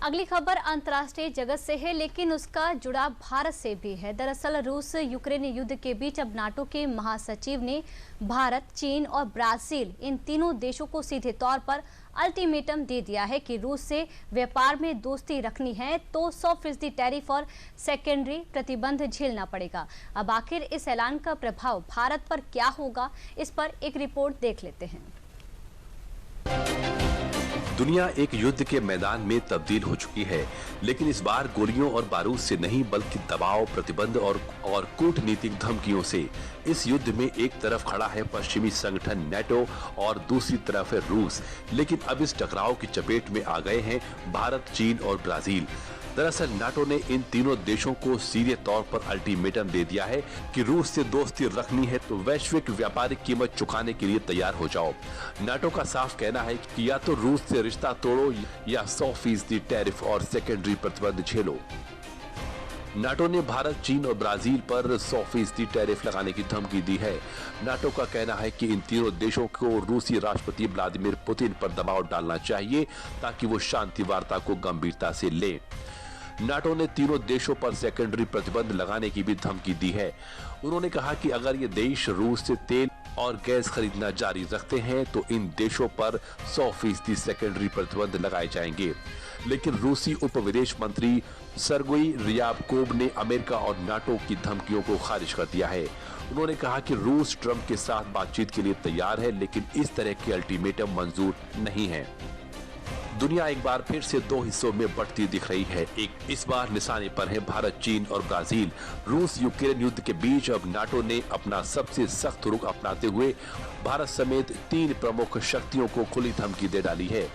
अगली खबर अंतर्राष्ट्रीय जगत से है, लेकिन उसका जुड़ाव भारत से भी है। दरअसल रूस यूक्रेन युद्ध के बीच अब नाटो के महासचिव ने भारत, चीन और ब्राजील इन तीनों देशों को सीधे तौर पर अल्टीमेटम दे दिया है कि रूस से व्यापार में दोस्ती रखनी है तो 100% टैरिफ और सेकेंडरी प्रतिबंध झेलना पड़ेगा। अब आखिर इस ऐलान का प्रभाव भारत पर क्या होगा, इस पर एक रिपोर्ट देख लेते हैं। दुनिया एक युद्ध के मैदान में तब्दील हो चुकी है, लेकिन इस बार गोलियों और बारूद से नहीं बल्कि दबाव, प्रतिबंध और कूटनीतिक धमकियों से। इस युद्ध में एक तरफ खड़ा है पश्चिमी संगठन नेटो और दूसरी तरफ है रूस, लेकिन अब इस टकराव की चपेट में आ गए हैं भारत, चीन और ब्राजील। दरअसल नाटो ने इन तीनों देशों को सीधे तौर पर अल्टीमेटम दे दिया है कि रूस से दोस्ती रखनी है तो वैश्विक व्यापारिक कीमत चुकाने के लिए तैयार हो जाओ। नाटो का साफ कहना है कि या तो रूस से रिश्ता तोड़ो या 100% टैरिफ और सेकेंडरी प्रतिबंध झेलो। नाटो ने भारत, चीन और ब्राजील पर 100% टैरिफ लगाने की धमकी दी है। नाटो का कहना है कि इन तीनों देशों को रूसी राष्ट्रपति व्लादिमीर पुतिन पर दबाव डालना चाहिए ताकि वो शांति वार्ता को गंभीरता से लें। नाटो ने तीनों देशों पर सेकेंडरी प्रतिबंध लगाने की भी धमकी दी है। उन्होंने कहा कि अगर ये देश रूस से तेल और गैस खरीदना जारी रखते हैं तो इन देशों पर 100% सेकेंडरी प्रतिबंध लगाए जाएंगे। लेकिन रूसी उप विदेश मंत्री सर्गेई रियाबकोव ने अमेरिका और नाटो की धमकियों को खारिज कर दिया है। उन्होंने कहा कि रूस ट्रंप के साथ बातचीत के लिए तैयार है, लेकिन इस तरह के अल्टीमेटम मंजूर नहीं है। दुनिया एक बार फिर से दो हिस्सों में बढ़ती दिख रही है। एक इस बार निशाने पर है भारत, चीन और ब्राजील। रूस यूक्रेन युद्ध के बीच अब नाटो ने अपना सबसे सख्त रुख अपनाते हुए भारत समेत 3 प्रमुख शक्तियों को खुली धमकी दे डाली है।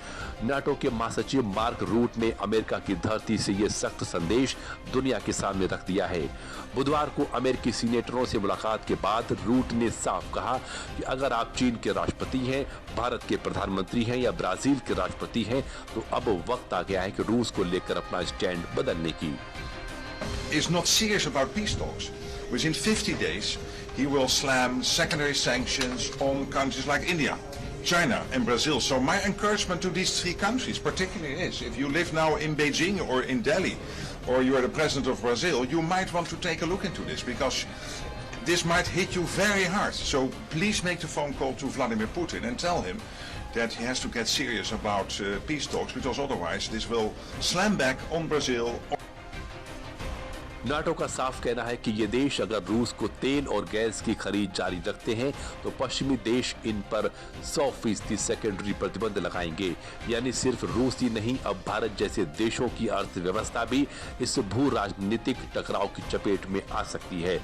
नाटो के महासचिव मार्क रूट ने अमेरिका की धरती से ये सख्त संदेश दुनिया के सामने रख दिया है। बुधवार को अमेरिकी सीनेटरों से मुलाकात के बाद रूट ने साफ कहा कि अगर आप चीन के राष्ट्रपति हैं, भारत के प्रधानमंत्री हैं या ब्राजील के राष्ट्रपति हैं तो अब वक्त आ गया है कि रूस को लेकर अपना स्टैंड बदलने की। Is not serious about peace talks. Within 50 days, he will slam secondary sanctions on countries like India, China and Brazil. So my encouragement to these 3 countries particularly is, if you live now in Beijing or in Delhi, or you are the president of Brazil, you might want to take a look into this, because this might hit you very hard. So please make the phone call to Vladimir Putin and tell him that he has to get serious about peace talks, because otherwise this will slam back on Brazil. NATO का साफ कहना है कि ये देश अगर रूस को तेल और गैस की खरीद जारी रखते हैं तो पश्चिमी देश इन पर 100% सेकेंडरी प्रतिबंध लगाएंगे। यानी सिर्फ रूस ही नहीं, अब भारत जैसे देशों की अर्थव्यवस्था भी इस भू राजनीतिक टकराव की चपेट में आ सकती है।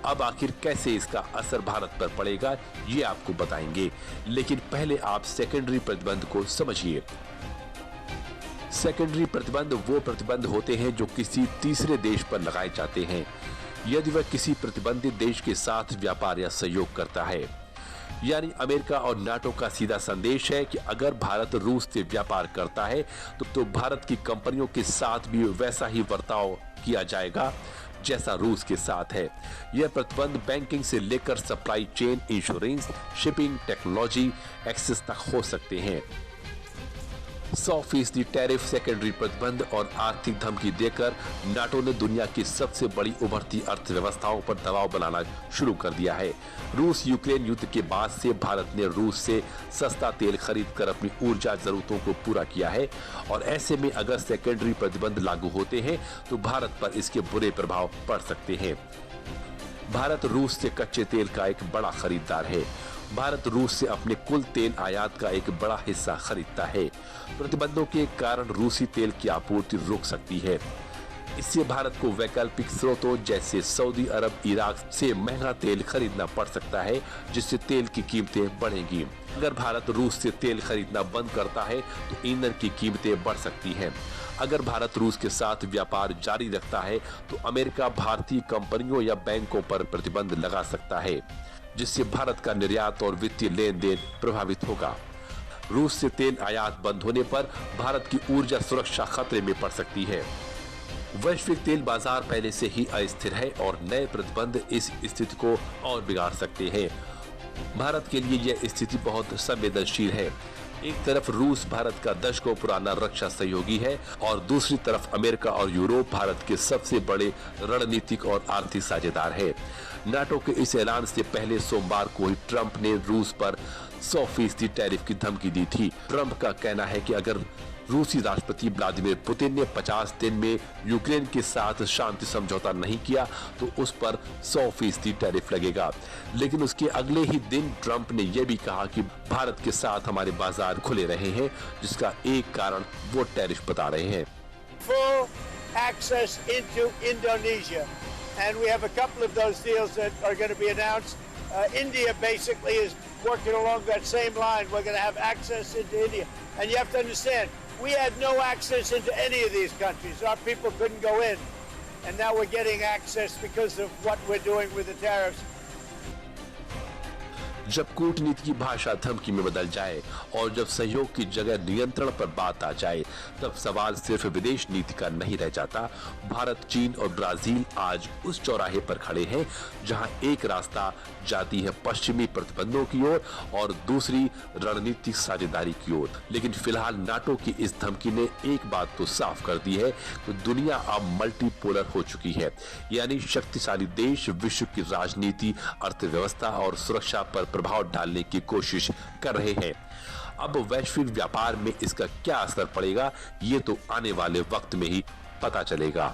अब आखिर कैसे इसका असर भारत पर पड़ेगा ये आपको बताएंगे, लेकिन पहले आप सेकेंडरी प्रतिबंध को समझिए। सेकेंडरी प्रतिबंध वो प्रतिबंध होते हैं जो किसी तीसरे देश पर लगाए जाते हैं यदि वह किसी प्रतिबंधित देश के साथ व्यापार या सहयोग करता है। यानी अमेरिका और नाटो का सीधा संदेश है कि अगर भारत रूस से व्यापार करता है तो भारत की कंपनियों के साथ भी वैसा ही बर्ताव किया जाएगा जैसा रूस के साथ है। यह प्रतिबंध बैंकिंग से लेकर supply chain, insurance, shipping, technology, access तक हो सकते हैं। 100% टैरिफ, सेकेंडरी प्रतिबंध और आर्थिक धमकी देकर नाटो ने दुनिया की सबसे बड़ी उभरती अर्थव्यवस्थाओं पर दबाव बनाना शुरू कर दिया है। रूस यूक्रेन युद्ध के बाद से भारत ने रूस से सस्ता तेल खरीदकर अपनी ऊर्जा जरूरतों को पूरा किया है, और ऐसे में अगर सेकेंडरी प्रतिबंध लागू होते हैं तो भारत पर इसके बुरे प्रभाव पड़ सकते हैं। भारत रूस से कच्चे तेल का एक बड़ा खरीदार है। भारत रूस से अपने कुल तेल आयात का एक बड़ा हिस्सा खरीदता है। प्रतिबंधों के कारण रूसी तेल की आपूर्ति रुक सकती है। इससे भारत को वैकल्पिक स्रोतों जैसे सऊदी अरब, इराक से महंगा तेल खरीदना पड़ सकता है, जिससे तेल की कीमतें बढ़ेंगी। अगर भारत रूस से तेल खरीदना बंद करता है तो ईंधन की कीमतें बढ़ सकती हैं। अगर भारत रूस के साथ व्यापार जारी रखता है तो अमेरिका भारतीय कंपनियों या बैंकों पर प्रतिबंध लगा सकता है, जिससे भारत का निर्यात और वित्तीय लेन देन प्रभावित होगा। रूस से तेल आयात बंद होने पर भारत की ऊर्जा सुरक्षा खतरे में पड़ सकती है। वैश्विक तेल बाजार पहले से ही अस्थिर है और नए प्रतिबंध इस स्थिति को और बिगाड़ सकते हैं। भारत के लिए यह स्थिति बहुत संवेदनशील है। एक तरफ रूस भारत का दशकों पुराना रक्षा सहयोगी है और दूसरी तरफ अमेरिका और यूरोप भारत के सबसे बड़े रणनीतिक और आर्थिक साझेदार है। नाटो के इस ऐलान से पहले सोमवार को ही ट्रंप ने रूस पर 100% टैरिफ की धमकी दी थी। ट्रंप का कहना है कि अगर रूसी राष्ट्रपति व्लादिमीर पुतिन ने 50 दिन में यूक्रेन के साथ शांति समझौता नहीं किया तो उस पर 100% टैरिफ लगेगा। लेकिन उसके अगले ही दिन ट्रंप ने यह भी कहा कि भारत के साथ हमारे बाजार खुले रहे हैं, जिसका एक कारण वो टैरिफ बता रहे हैं। Full access into Indonesia, and we have a couple of those deals that are going to be announced. India basically is working along that same line. We're going to have access into India, and you have to understand, we had no access into any of these countries. Our people couldn't go in, and now we're getting access because of what we're doing with the tariffs. जब कूटनीति की भाषा धमकी में बदल जाए और जब सहयोग की जगह नियंत्रण पर बात आ जाए, तब सवाल सिर्फ विदेश नीति का नहीं रह जाता। भारत, चीन और ब्राजील आज उस चौराहे पर खड़े हैं जहां एक रास्ता जाती है पश्चिमी प्रतिबंधों की ओर और दूसरी रणनीतिक साझेदारी की ओर। लेकिन फिलहाल नाटो की इस धमकी ने एक बात तो साफ कर दी है कि दुनिया अब मल्टीपोलर हो चुकी है, यानी शक्तिशाली देश विश्व की राजनीति, अर्थव्यवस्था और सुरक्षा पर प्रभाव डालने की कोशिश कर रहे हैं। अब वैश्विक व्यापार में इसका क्या असर पड़ेगा, ये तो आने वाले वक्त में ही पता चलेगा।